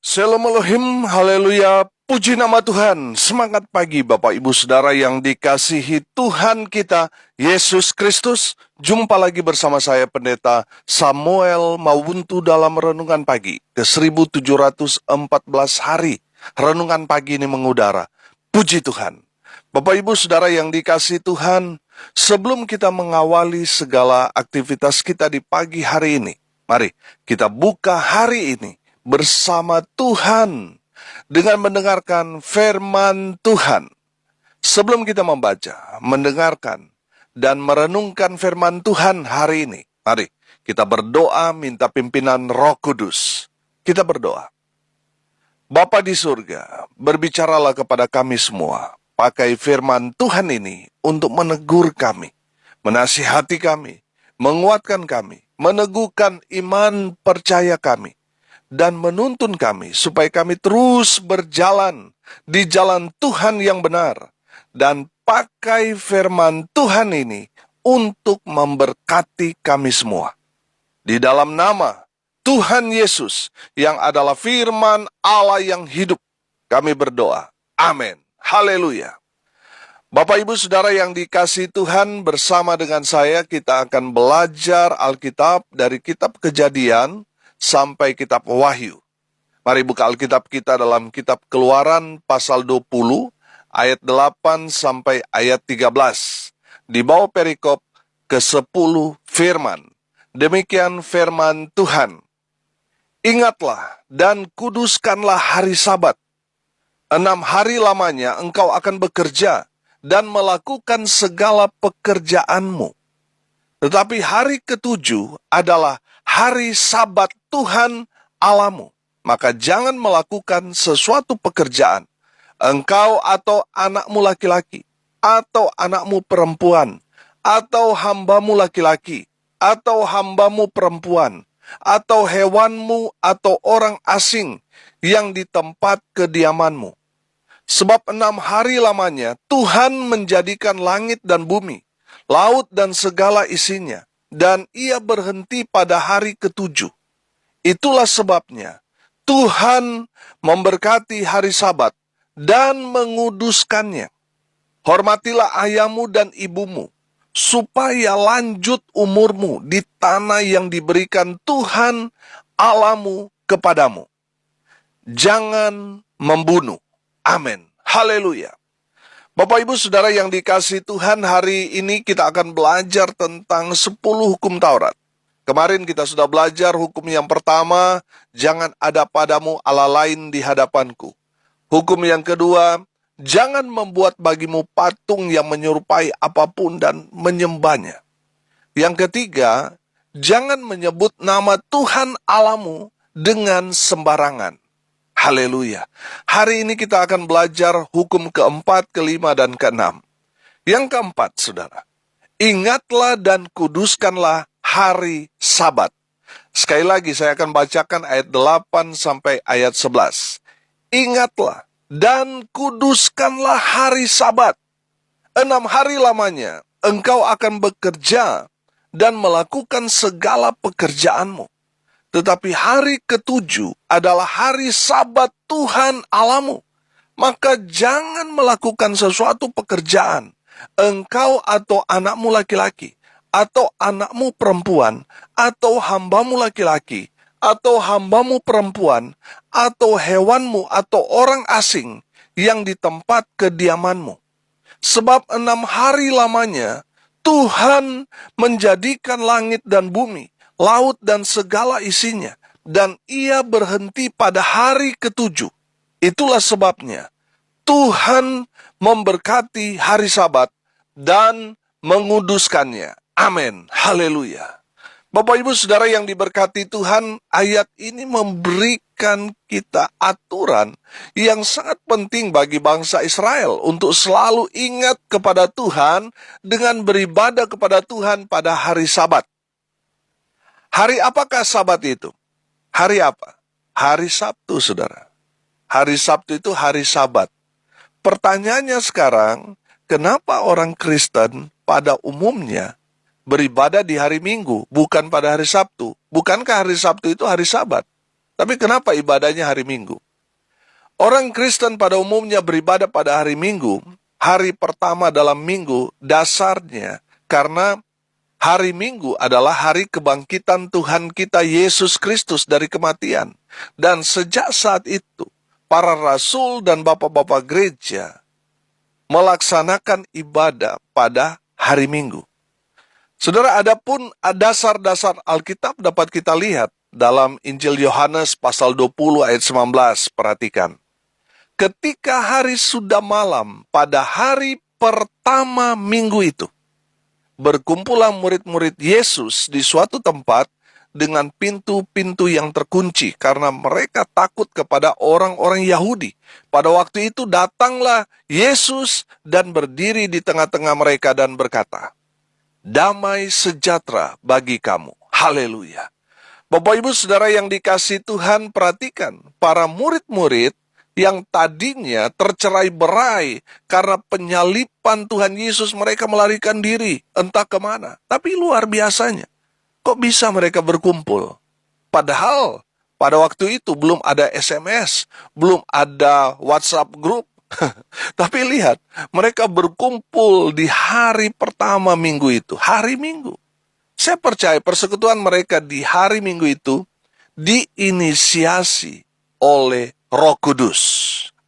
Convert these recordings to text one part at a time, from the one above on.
Shalom Elohim, haleluya, puji nama Tuhan. Semangat pagi Bapak Ibu Saudara yang dikasihi Tuhan kita, Yesus Kristus. Jumpa lagi bersama saya Pendeta Samuel Mawuntu dalam Renungan Pagi ke 1714 hari. Renungan pagi ini mengudara. Puji Tuhan. Bapak Ibu Saudara yang dikasihi Tuhan, sebelum kita mengawali segala aktivitas kita di pagi hari ini, mari kita buka hari ini bersama Tuhan dengan mendengarkan firman Tuhan. Sebelum kita membaca, mendengarkan, dan merenungkan firman Tuhan hari ini, mari kita berdoa minta pimpinan Roh Kudus. Kita berdoa. Bapa di surga, berbicaralah kepada kami semua. Pakai firman Tuhan ini untuk menegur kami, menasihati kami, menguatkan kami, meneguhkan iman percaya kami, dan menuntun kami supaya kami terus berjalan di jalan Tuhan yang benar, dan pakai firman Tuhan ini untuk memberkati kami semua. Di dalam nama Tuhan Yesus yang adalah firman Allah yang hidup, kami berdoa. Amin. Haleluya. Bapak Ibu Saudara yang dikasihi Tuhan, bersama dengan saya kita akan belajar Alkitab dari kitab Kejadian sampai kitab Wahyu. Mari buka Alkitab kita dalam kitab Keluaran pasal 20 ayat 8 sampai ayat 13. Di bawah perikop ke-10 firman. Demikian firman Tuhan. Ingatlah dan kuduskanlah hari Sabat. 6 hari lamanya engkau akan bekerja dan melakukan segala pekerjaanmu. Tetapi hari ke-7 adalah hari Sabat Tuhan Allahmu. Maka jangan melakukan sesuatu pekerjaan, engkau atau anakmu laki-laki, atau anakmu perempuan, atau hambamu laki-laki, atau hambamu perempuan, atau hewanmu, atau orang asing yang di tempat kediamanmu. Sebab 6 hari lamanya Tuhan menjadikan langit dan bumi, laut dan segala isinya, dan ia berhenti pada hari ke-7. Itulah sebabnya Tuhan memberkati hari Sabat dan menguduskannya. Hormatilah ayahmu dan ibumu, supaya lanjut umurmu di tanah yang diberikan Tuhan Allahmu kepadamu. Jangan membunuh. Amin. Haleluya. Bapak Ibu Saudara yang dikasihi Tuhan, hari ini kita akan belajar tentang 10 hukum Taurat. Kemarin kita sudah belajar hukum yang pertama, jangan ada padamu Allah lain di hadapanku. Hukum yang kedua, jangan membuat bagimu patung yang menyerupai apapun dan menyembahnya. Yang ketiga, jangan menyebut nama Tuhan Allahmu dengan sembarangan. Haleluya. Hari ini kita akan belajar hukum keempat, kelima, dan keenam. Yang keempat, saudara, ingatlah dan kuduskanlah hari Sabat. Sekali lagi saya akan bacakan ayat 8 sampai ayat 11. Ingatlah dan kuduskanlah hari Sabat. 6 hari lamanya engkau akan bekerja dan melakukan segala pekerjaanmu. Tetapi hari ke-7 adalah hari Sabat Tuhan Allahmu. Maka jangan melakukan sesuatu pekerjaan, engkau atau anakmu laki-laki, atau anakmu perempuan, atau hambamu laki-laki, atau hambamu perempuan, atau hewanmu, atau orang asing yang di tempat kediamanmu. Sebab 6 hari lamanya Tuhan menjadikan langit dan bumi, laut dan segala isinya, dan ia berhenti pada hari ke-7. Itulah sebabnya Tuhan memberkati hari Sabat dan menguduskannya. Amin. Haleluya. Bapak Ibu Saudara yang diberkati Tuhan, ayat ini memberikan kita aturan yang sangat penting bagi bangsa Israel untuk selalu ingat kepada Tuhan dengan beribadah kepada Tuhan pada hari Sabat. Hari apakah Sabat itu? Hari apa? Hari Sabtu, saudara. Hari Sabtu itu hari Sabat. Pertanyaannya sekarang, kenapa orang Kristen pada umumnya beribadah di hari Minggu, bukan pada hari Sabtu? Bukankah hari Sabtu itu hari Sabat? Tapi kenapa ibadahnya hari Minggu? Orang Kristen pada umumnya beribadah pada hari Minggu, hari pertama dalam minggu, dasarnya karena hari Minggu adalah hari kebangkitan Tuhan kita Yesus Kristus dari kematian. Dan sejak saat itu, para rasul dan bapak-bapak gereja melaksanakan ibadah pada hari Minggu. Saudara, adapun dasar-dasar Alkitab dapat kita lihat dalam Injil Yohanes pasal 20 ayat 19. Perhatikan. Ketika hari sudah malam pada hari pertama minggu itu, berkumpullah murid-murid Yesus di suatu tempat dengan pintu-pintu yang terkunci karena mereka takut kepada orang-orang Yahudi. Pada waktu itu datanglah Yesus dan berdiri di tengah-tengah mereka dan berkata, "Damai sejahtera bagi kamu." Haleluya. Bapak Ibu Saudara yang dikasihi Tuhan, perhatikan, para murid-murid yang tadinya tercerai-berai karena penyalipan Tuhan Yesus, mereka melarikan diri entah kemana. Tapi luar biasanya, kok bisa mereka berkumpul? Padahal pada waktu itu belum ada SMS, belum ada WhatsApp group. Tapi lihat, mereka berkumpul di hari pertama minggu itu, hari Minggu. Saya percaya persekutuan mereka di hari Minggu itu diinisiasi oleh Roh Kudus.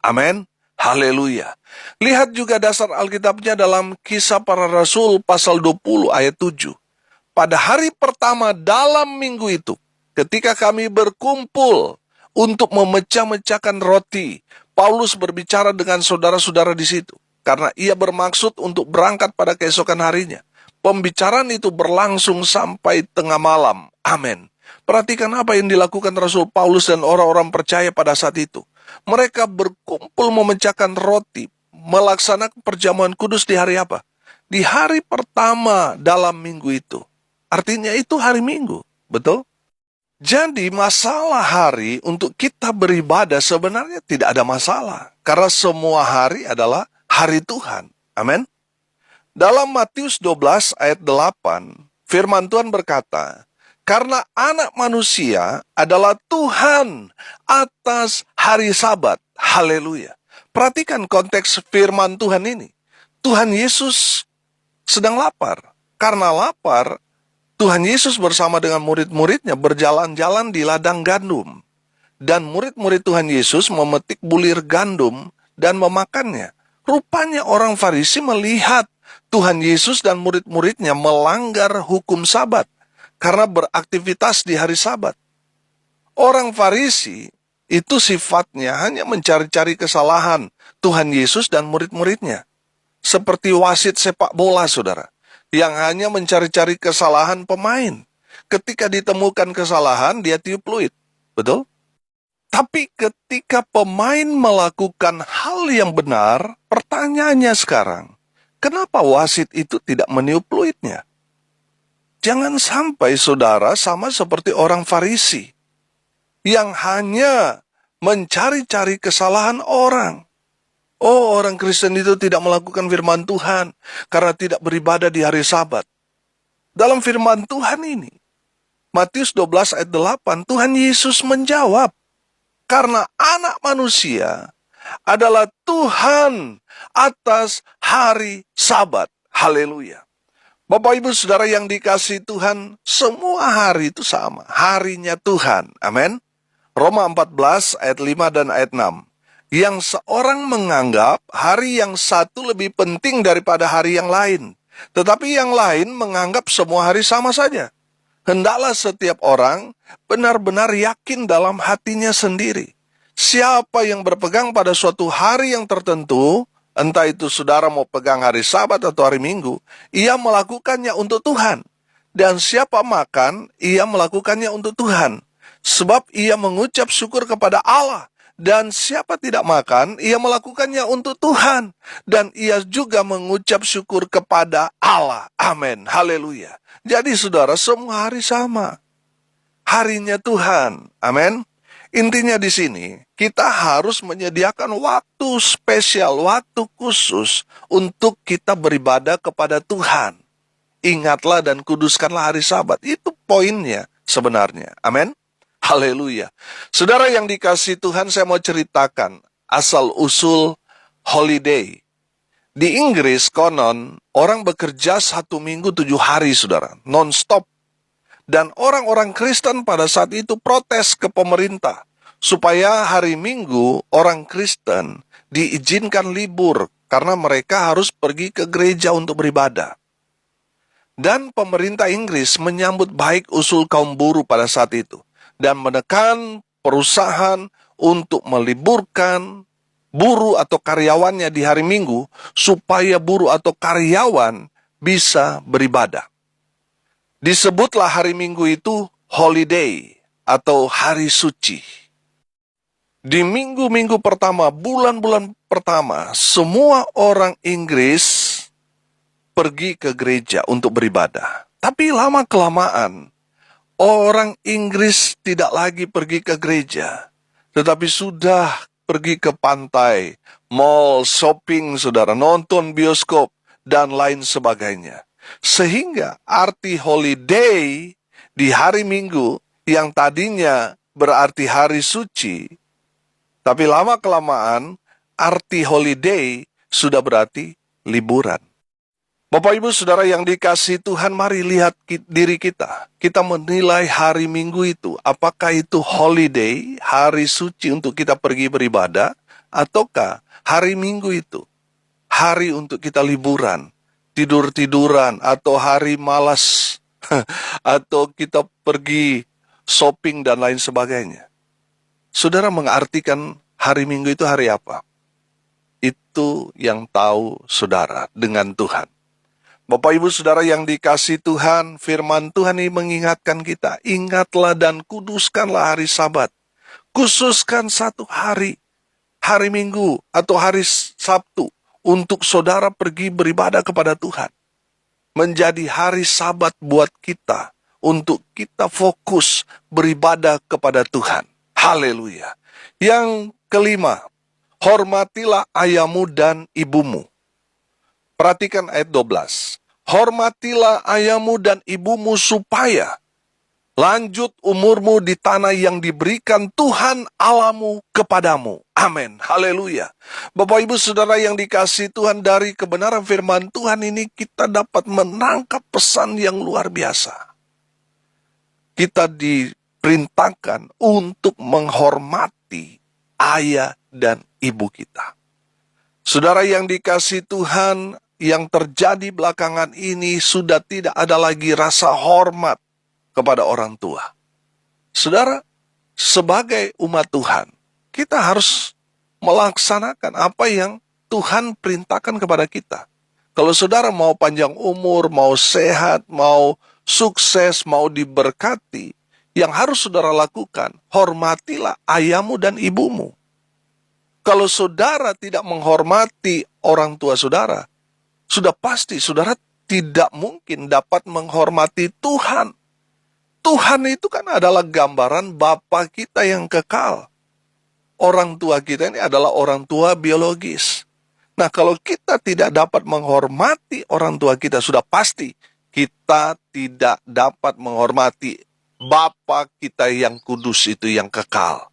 Amin. Haleluya. Lihat juga dasar Alkitabnya dalam Kisah Para Rasul pasal 20 ayat 7. Pada hari pertama dalam minggu itu, ketika kami berkumpul untuk memecah-mecahkan roti, Paulus berbicara dengan saudara-saudara di situ, karena ia bermaksud untuk berangkat pada keesokan harinya. Pembicaraan itu berlangsung sampai tengah malam. Amin. Perhatikan apa yang dilakukan Rasul Paulus dan orang-orang percaya pada saat itu. Mereka berkumpul memecahkan roti, melaksanakan perjamuan kudus di hari apa? Di hari pertama dalam minggu itu. Artinya itu hari Minggu, betul? Jadi masalah hari untuk kita beribadah sebenarnya tidak ada masalah. Karena semua hari adalah hari Tuhan. Amin. Dalam Matius 12 ayat 8, firman Tuhan berkata, "Karena anak manusia adalah Tuhan atas hari Sabat." Haleluya. Perhatikan konteks firman Tuhan ini. Tuhan Yesus sedang lapar. Karena lapar, Tuhan Yesus bersama dengan murid-muridnya berjalan-jalan di ladang gandum. Dan murid-murid Tuhan Yesus memetik bulir gandum dan memakannya. Rupanya orang Farisi melihat Tuhan Yesus dan murid-muridnya melanggar hukum Sabat karena beraktivitas di hari Sabat. Orang Farisi itu sifatnya hanya mencari-cari kesalahan Tuhan Yesus dan murid-muridnya. Seperti wasit sepak bola, saudara, yang hanya mencari-cari kesalahan pemain. Ketika ditemukan kesalahan, dia tiup fluid. Betul? Tapi ketika pemain melakukan hal yang benar, pertanyaannya sekarang, kenapa wasit itu tidak meniup fluidnya? Jangan sampai saudara sama seperti orang Farisi yang hanya mencari-cari kesalahan orang. Oh, orang Kristen itu tidak melakukan firman Tuhan karena tidak beribadah di hari Sabat. Dalam firman Tuhan ini, Matius 12 ayat 8, Tuhan Yesus menjawab, "Karena anak manusia adalah Tuhan atas hari Sabat." Haleluya. Bapak Ibu Saudara yang dikasihi Tuhan, semua hari itu sama. Harinya Tuhan. Amin. Roma 14 ayat 5 dan ayat 6. Yang seorang menganggap hari yang satu lebih penting daripada hari yang lain. Tetapi yang lain menganggap semua hari sama saja. Hendaklah setiap orang benar-benar yakin dalam hatinya sendiri. Siapa yang berpegang pada suatu hari yang tertentu, entah itu saudara mau pegang hari Sabat atau hari Minggu, ia melakukannya untuk Tuhan. Dan siapa makan, ia melakukannya untuk Tuhan. Sebab ia mengucap syukur kepada Allah. Dan siapa tidak makan, ia melakukannya untuk Tuhan. Dan ia juga mengucap syukur kepada Allah. Amin. Haleluya. Jadi saudara, semua hari sama. Harinya Tuhan. Amin. Intinya di sini, kita harus menyediakan waktu spesial, waktu khusus untuk kita beribadah kepada Tuhan. Ingatlah dan kuduskanlah hari Sabat. Itu poinnya sebenarnya. Amin. Haleluya. Saudara yang dikasihi Tuhan, saya mau ceritakan asal-usul holiday. Di Inggris, konon, orang bekerja 1 minggu 7 hari, saudara, non-stop. Dan orang-orang Kristen pada saat itu protes ke pemerintah, supaya hari Minggu orang Kristen diizinkan libur, karena mereka harus pergi ke gereja untuk beribadah. Dan pemerintah Inggris menyambut baik usul kaum buruh pada saat itu, dan menekan perusahaan untuk meliburkan buruh atau karyawannya di hari Minggu, supaya buruh atau karyawan bisa beribadah. Disebutlah hari Minggu itu holiday atau hari suci. Di minggu-minggu pertama, bulan-bulan pertama, semua orang Inggris pergi ke gereja untuk beribadah. Tapi lama-kelamaan, orang Inggris tidak lagi pergi ke gereja, tetapi sudah pergi ke pantai, mall, shopping, saudara, nonton bioskop, dan lain sebagainya. Sehingga arti holiday di hari Minggu yang tadinya berarti hari suci, tapi lama-kelamaan arti holiday sudah berarti liburan. Bapak Ibu Saudara yang dikasihi Tuhan, mari lihat diri kita. Kita menilai hari Minggu itu, apakah itu holiday, hari suci untuk kita pergi beribadah, ataukah hari Minggu itu hari untuk kita liburan, tidur-tiduran, atau hari malas, atau kita pergi shopping dan lain sebagainya. Saudara mengartikan hari Minggu itu hari apa? Itu yang tahu saudara dengan Tuhan. Bapak Ibu Saudara yang dikasihi Tuhan, firman Tuhan ini mengingatkan kita, ingatlah dan kuduskanlah hari Sabat. Khususkan satu hari, hari Minggu atau hari Sabtu, untuk saudara pergi beribadah kepada Tuhan. Menjadi hari Sabat buat kita, untuk kita fokus beribadah kepada Tuhan. Haleluya. Yang kelima, hormatilah ayahmu dan ibumu. Perhatikan ayat 12. Hormatilah ayahmu dan ibumu supaya lanjut umurmu di tanah yang diberikan Tuhan Allahmu kepadamu. Amin. Haleluya. Bapak Ibu Saudara yang dikasihi Tuhan, dari kebenaran firman Tuhan ini kita dapat menangkap pesan yang luar biasa. Kita diperintahkan untuk menghormati ayah dan ibu kita. Saudara yang dikasihi Tuhan, yang terjadi belakangan ini sudah tidak ada lagi rasa hormat kepada orang tua. Saudara, sebagai umat Tuhan, kita harus melaksanakan apa yang Tuhan perintahkan kepada kita. Kalau saudara mau panjang umur, mau sehat, mau sukses, mau diberkati, yang harus saudara lakukan, hormatilah ayahmu dan ibumu. Kalau saudara tidak menghormati orang tua saudara, sudah pasti saudara tidak mungkin dapat menghormati Tuhan. Tuhan itu kan adalah gambaran Bapa kita yang kekal. Orang tua kita ini adalah orang tua biologis. Nah, kalau kita tidak dapat menghormati orang tua kita, sudah pasti kita tidak dapat menghormati Bapa kita yang kudus itu, yang kekal.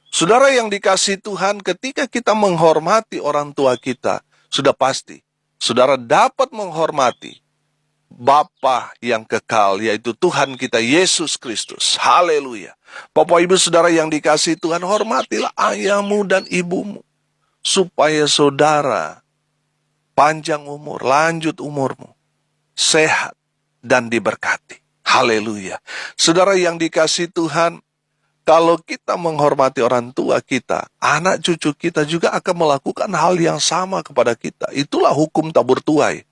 Saudara yang dikasihi Tuhan, ketika kita menghormati orang tua kita, sudah pasti saudara dapat menghormati Bapa yang kekal, yaitu Tuhan kita Yesus Kristus. Haleluya. Bapak Ibu Saudara yang dikasihi Tuhan, hormatilah ayahmu dan ibumu, supaya saudara panjang umur, lanjut umurmu, sehat dan diberkati. Haleluya. Saudara yang dikasihi Tuhan, kalau kita menghormati orang tua kita, anak cucu kita juga akan melakukan hal yang sama kepada kita. Itulah hukum tabur tuai.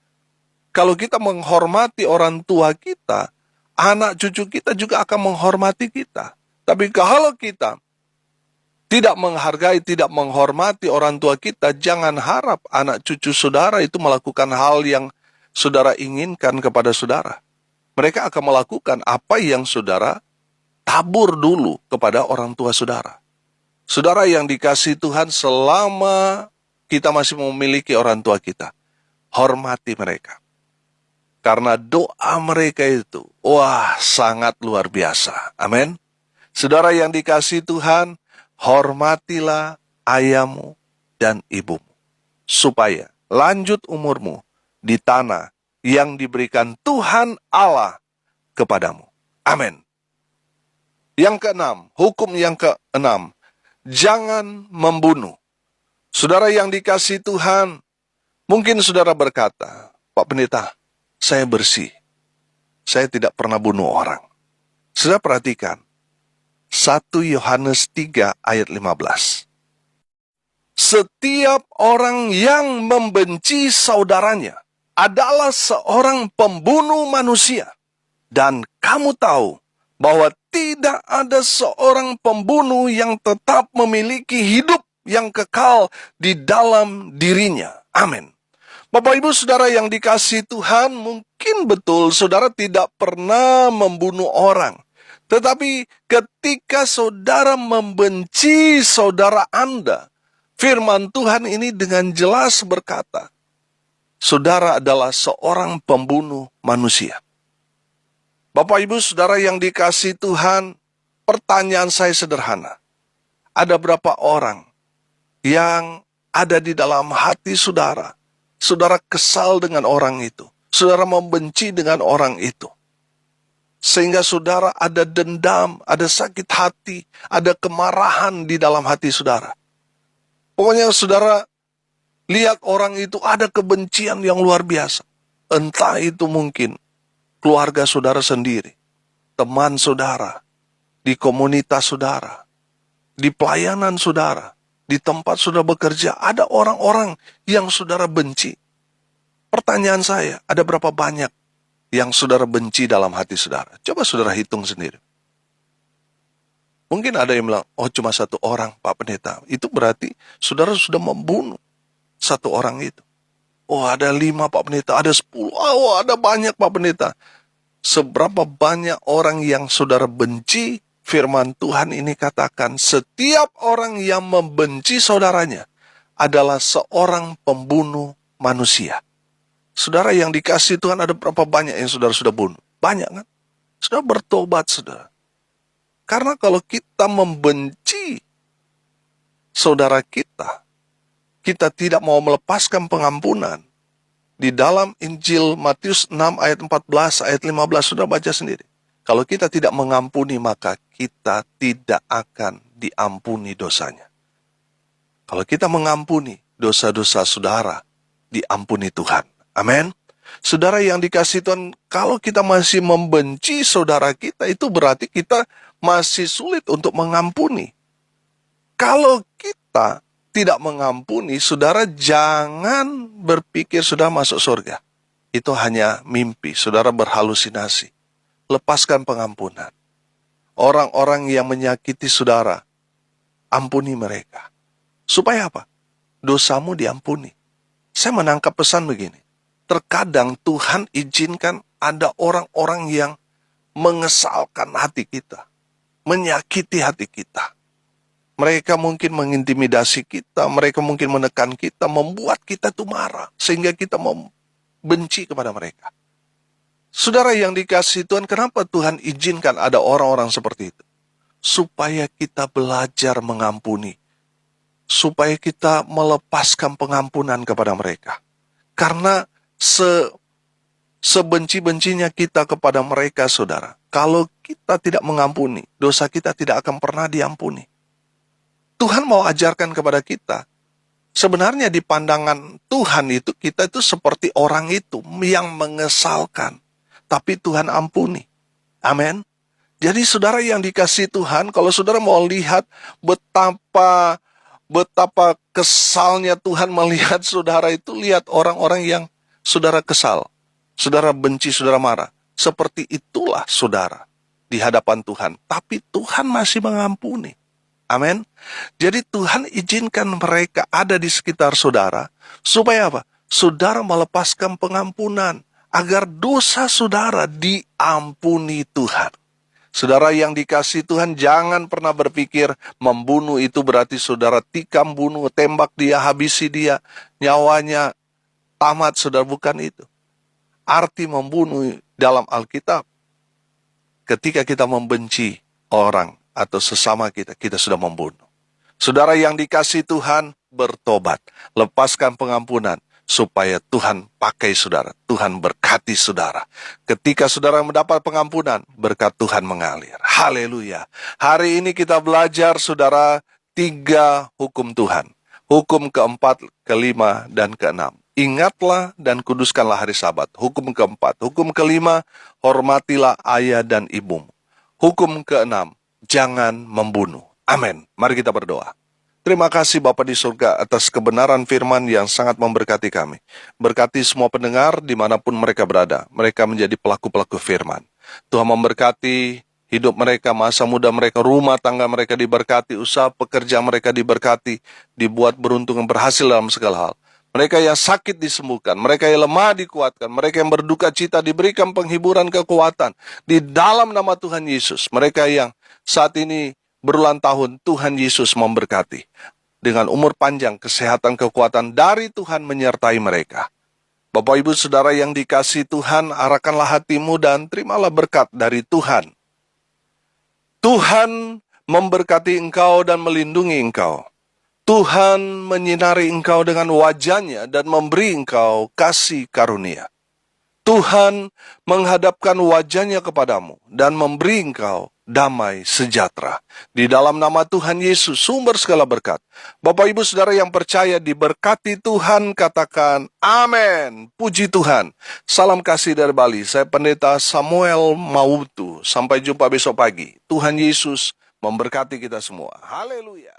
Kalau kita menghormati orang tua kita, anak cucu kita juga akan menghormati kita. Tapi kalau kita tidak menghargai, tidak menghormati orang tua kita, jangan harap anak cucu saudara itu melakukan hal yang saudara inginkan kepada saudara. Mereka akan melakukan apa yang saudara tabur dulu kepada orang tua saudara. Saudara yang dikasihi Tuhan, selama kita masih memiliki orang tua kita, hormati mereka. Karena doa mereka itu, wah, sangat luar biasa. Amin. Saudara yang dikasihi Tuhan, hormatilah ayahmu dan ibumu, supaya lanjut umurmu di tanah yang diberikan Tuhan Allah kepadamu. Amin. Yang keenam, hukum yang keenam, jangan membunuh. Saudara yang dikasihi Tuhan, mungkin saudara berkata, Pak Pendeta, saya bersih. Saya tidak pernah bunuh orang. Saudara perhatikan, 1 Yohanes 3 ayat 15. Setiap orang yang membenci saudaranya adalah seorang pembunuh manusia. Dan kamu tahu bahwa tidak ada seorang pembunuh yang tetap memiliki hidup yang kekal di dalam dirinya. Amin. Bapak Ibu Saudara yang dikasihi Tuhan, mungkin betul saudara tidak pernah membunuh orang. Tetapi ketika saudara membenci saudara Anda, firman Tuhan ini dengan jelas berkata, saudara adalah seorang pembunuh manusia. Bapak Ibu Saudara yang dikasihi Tuhan, pertanyaan saya sederhana. Ada berapa orang yang ada di dalam hati saudara? Saudara kesal dengan orang itu. Saudara membenci dengan orang itu. Sehingga saudara ada dendam, ada sakit hati, ada kemarahan di dalam hati saudara. Pokoknya saudara lihat orang itu ada kebencian yang luar biasa. Entah itu mungkin keluarga saudara sendiri, teman saudara, di komunitas saudara, di pelayanan saudara, di tempat saudara bekerja, ada orang-orang yang saudara benci. Pertanyaan saya, ada berapa banyak yang saudara benci dalam hati saudara? Coba saudara hitung sendiri. Mungkin ada yang bilang, oh cuma satu orang Pak Pendeta. Itu berarti saudara sudah membunuh satu orang itu. Oh ada 5 Pak Pendeta, ada 10, oh ada banyak Pak Pendeta. Seberapa banyak orang yang saudara benci, firman Tuhan ini katakan, setiap orang yang membenci saudaranya adalah seorang pembunuh manusia. Saudara yang dikasihi Tuhan, ada berapa banyak yang saudara sudah bunuh? Banyak kan? Saudara bertobat saudara. Karena kalau kita membenci saudara kita tidak mau melepaskan pengampunan. Di dalam Injil Matius 6 ayat 14, ayat 15, sudah baca sendiri. Kalau kita tidak mengampuni, maka kita tidak akan diampuni dosanya. Kalau kita mengampuni dosa-dosa saudara, diampuni Tuhan. Amin. Saudara yang dikasihi Tuhan, kalau kita masih membenci saudara kita, itu berarti kita masih sulit untuk mengampuni. Kalau kita tidak mengampuni, saudara jangan berpikir sudah masuk surga. Itu hanya mimpi, saudara berhalusinasi. Lepaskan pengampunan. Orang-orang yang menyakiti saudara, ampuni mereka. Supaya apa? Dosamu diampuni. Saya menangkap pesan begini. Terkadang Tuhan izinkan ada orang-orang yang mengesalkan hati kita, menyakiti hati kita. Mereka mungkin mengintimidasi kita, mereka mungkin menekan kita, membuat kita tuh marah, sehingga kita membenci kepada mereka. Saudara yang dikasihi Tuhan, kenapa Tuhan izinkan ada orang-orang seperti itu? Supaya kita belajar mengampuni, supaya kita melepaskan pengampunan kepada mereka. Karena sebenci-bencinya kita kepada mereka, saudara, kalau kita tidak mengampuni, dosa kita tidak akan pernah diampuni. Tuhan mau ajarkan kepada kita, sebenarnya di pandangan Tuhan itu, kita itu seperti orang itu yang mengesalkan, tapi Tuhan ampuni. Amin. Jadi saudara yang dikasihi Tuhan, kalau saudara mau lihat betapa kesalnya Tuhan melihat saudara itu, lihat orang-orang yang saudara kesal, saudara benci, saudara marah. Seperti itulah saudara di hadapan Tuhan, tapi Tuhan masih mengampuni. Amin. Jadi Tuhan izinkan mereka ada di sekitar saudara, supaya apa? Saudara melepaskan pengampunan, agar dosa saudara diampuni Tuhan. Saudara yang dikasihi Tuhan, jangan pernah berpikir membunuh itu berarti saudara tikam, bunuh, tembak dia, habisi dia, nyawanya tamat, saudara. Bukan itu. Arti membunuh dalam Alkitab, ketika kita membenci orang atau sesama kita, kita sudah membunuh. Saudara yang dikasihi Tuhan, bertobat, lepaskan pengampunan, supaya Tuhan pakai saudara, Tuhan berkati saudara. Ketika saudara mendapat pengampunan, berkat Tuhan mengalir. Haleluya. Hari ini kita belajar saudara 3 hukum Tuhan. Hukum keempat, kelima, dan keenam. Ingatlah dan kuduskanlah hari Sabat. Hukum keempat. Hukum kelima, hormatilah ayah dan ibumu. Hukum keenam, jangan membunuh. Amin. Mari kita berdoa. Terima kasih Bapa di surga atas kebenaran firman yang sangat memberkati kami. Berkati semua pendengar dimanapun mereka berada. Mereka menjadi pelaku-pelaku firman. Tuhan memberkati hidup mereka, masa muda mereka, rumah tangga mereka diberkati, usaha pekerjaan mereka diberkati, dibuat beruntung dan berhasil dalam segala hal. Mereka yang sakit disembuhkan, mereka yang lemah dikuatkan, mereka yang berduka cita diberikan penghiburan kekuatan di dalam nama Tuhan Yesus. Mereka yang saat ini berulang tahun, Tuhan Yesus memberkati. Dengan umur panjang, kesehatan, kekuatan dari Tuhan menyertai mereka. Bapak Ibu Saudara yang dikasihi Tuhan, arahkanlah hatimu dan terimalah berkat dari Tuhan. Tuhan memberkati engkau dan melindungi engkau. Tuhan menyinari engkau dengan wajah-Nya dan memberi engkau kasih karunia. Tuhan menghadapkan wajah-Nya kepadamu dan memberi engkau damai sejahtera. Di dalam nama Tuhan Yesus, sumber segala berkat. Bapak Ibu Saudara yang percaya diberkati Tuhan, katakan amin. Puji Tuhan. Salam kasih dari Bali. Saya Pendeta Samuel Mautu. Sampai jumpa besok pagi. Tuhan Yesus memberkati kita semua. Haleluya.